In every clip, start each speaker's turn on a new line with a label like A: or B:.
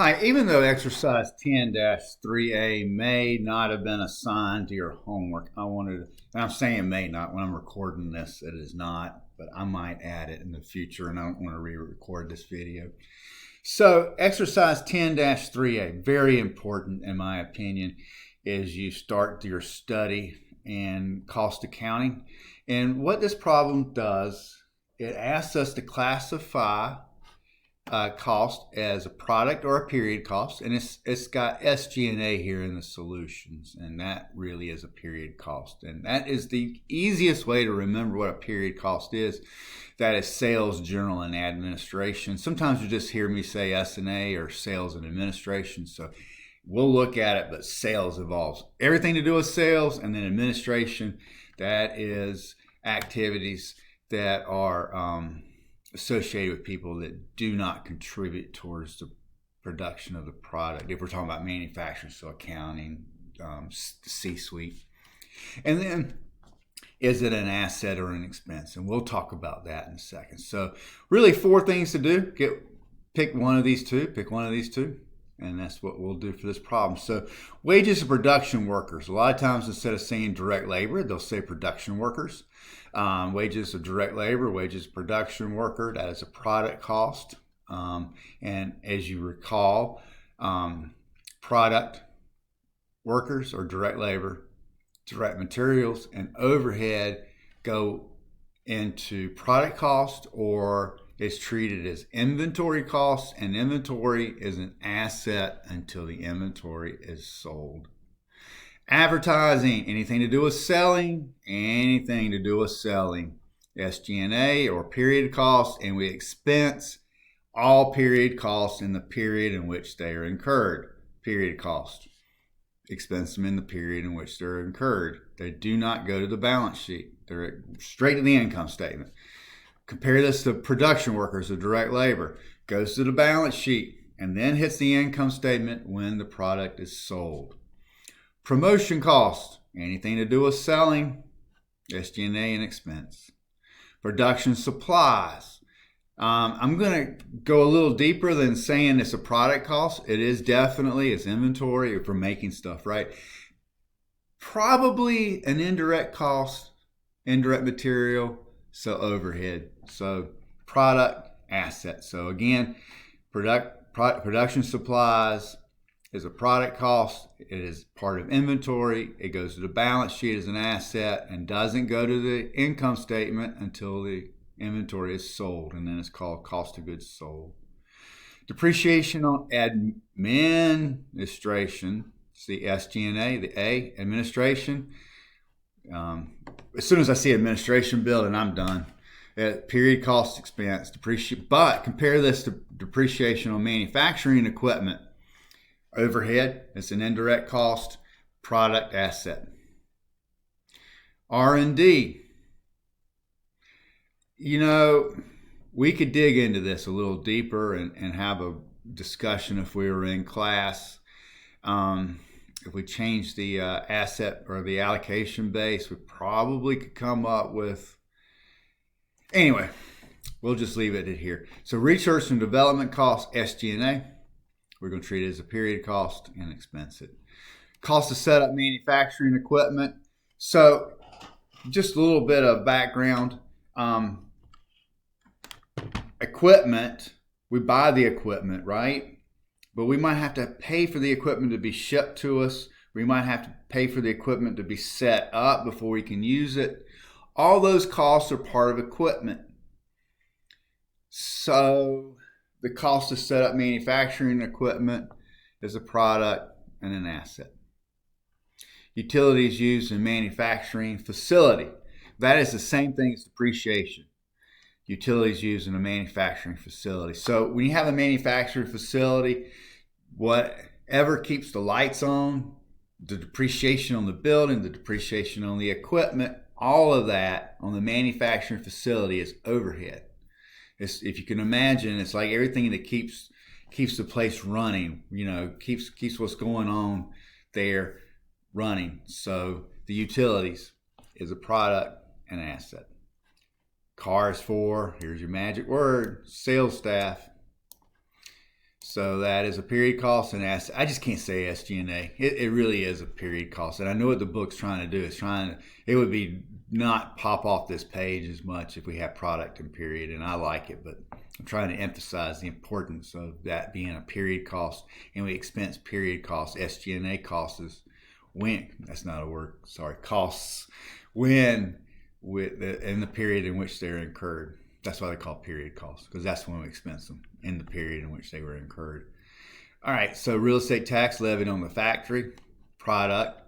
A: Hi, even though exercise 10-3A may not have been assigned to your homework, and I'm saying may not, when I'm recording this, it is not, but I might add it in the future and I don't want to re-record this video. So exercise 10-3A, very important in my opinion, is you start your study in cost accounting. And what this problem does, it asks us to classify cost as a product or a period cost, and it's got SG&A here in the solutions, and that really is a period cost, and that is the easiest way to remember what a period cost is. That is sales, general, and administration. Sometimes you just hear me say S&A or sales and administration, so we'll look at it, but sales involves everything to do with sales, and then administration, that is activities that are associated with people that do not contribute towards the production of the product. If we're talking about manufacturing, so accounting, C-suite. And then, is it an asset or an expense? And we'll talk about that in a second. So really 4 things to do. Pick one of these two, and that's what we'll do for this problem. So wages of production workers. A lot of times instead of saying direct labor, they'll say production workers. Wages of direct labor, wages of production worker, that is a product cost. And as you recall, product workers or direct labor, direct materials, and overhead go into product cost, or it's treated as inventory cost, and inventory is an asset until the inventory is sold. Advertising, anything to do with selling, SG&A or period costs, and we expense all period costs in the period in which they are incurred. Period costs. Expense them in the period in which they're incurred. They do not go to the balance sheet. They're straight to the income statement. Compare this to production workers of direct labor. Goes to the balance sheet and then hits the income statement when the product is sold. Promotion costs, anything to do with selling, SG&A and expense. Production supplies. I'm going to go a little deeper than saying it's a product cost. It is definitely, it's inventory if we're making stuff, right? Probably an indirect cost, indirect material, so overhead. So product, asset. So again, production supplies is a product cost. It is part of inventory. It goes to the balance sheet as an asset and doesn't go to the income statement until the inventory is sold, and then it's called cost of goods sold. Depreciation on administration. It's the SG&A, the A, administration. As soon as I see administration bill, and I'm done. Period cost expense, depreciation. But compare this to depreciation on manufacturing equipment. Overhead, it's an indirect cost, product, asset. R&D. You know, we could dig into this a little deeper and have a discussion if we were in class. If we change the asset or the allocation base, we probably could come up with... Anyway, we'll just leave it at here. So research and development costs, SG&A. We're going to treat it as a period cost and expense it. Cost to set up manufacturing equipment. So just a little bit of background. Equipment, we buy the equipment, right? But we might have to pay for the equipment to be shipped to us. We might have to pay for the equipment to be set up before we can use it. All those costs are part of equipment. So the cost to set up manufacturing equipment is a product and an asset. Utilities used in manufacturing facility. That is the same thing as depreciation. Utilities used in a manufacturing facility. So when you have a manufacturing facility, whatever keeps the lights on, the depreciation on the building, the depreciation on the equipment, all of that on the manufacturing facility is overhead. If you can imagine, it's like everything that keeps the place running, keeps what's going on there running. So the utilities is a product and asset. Cars for, here's your magic word, sales staff. So that is a period cost and asset. I just can't say SG&A. It really is a period cost. And I know what the book's trying to do. It would be not pop off this page as much if we have product and period. And I like it, but I'm trying to emphasize the importance of that being a period cost. And we expense period costs. SG&A costs is when, that's not a word, sorry, costs when in the period in which they're incurred. That's why they call period costs, because that's when we expense them, in the period in which they were incurred. All right, so real estate tax levied on the factory product.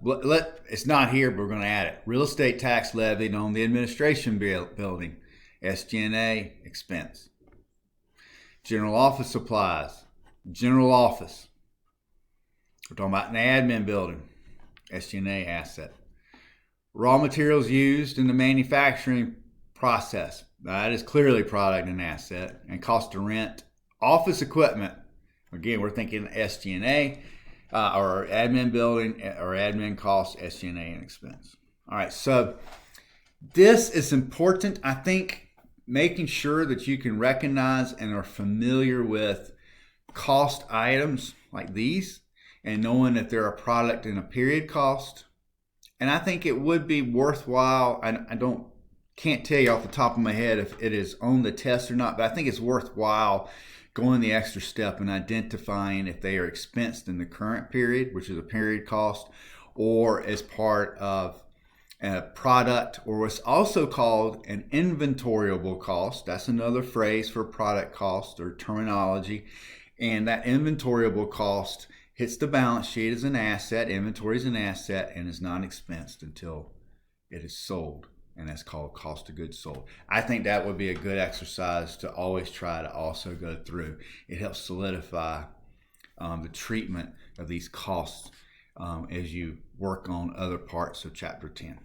A: It's not here, but we're going to add it. Real estate tax levied on the administration building, SG&A expense. General office supplies, general office. We're talking about an admin building, SG&A asset. Raw materials used in the manufacturing process. That is clearly product and asset. And cost to rent office equipment. Again, we're thinking SG&A or admin building or admin costs, SG&A and expense. All right, so this is important. I think making sure that you can recognize and are familiar with cost items like these and knowing that they're a product and a period cost. And I think it would be worthwhile. Can't tell you off the top of my head if it is on the test or not, but I think it's worthwhile going the extra step and identifying if they are expensed in the current period, which is a period cost, or as part of a product, or what's also called an inventoriable cost. That's another phrase for product cost or terminology. And that inventoriable cost hits the balance sheet as an asset. Inventory is an asset and is not expensed until it is sold. And that's called cost of goods sold. I think that would be a good exercise to always try to also go through. It helps solidify the treatment of these costs as you work on other parts of Chapter 10.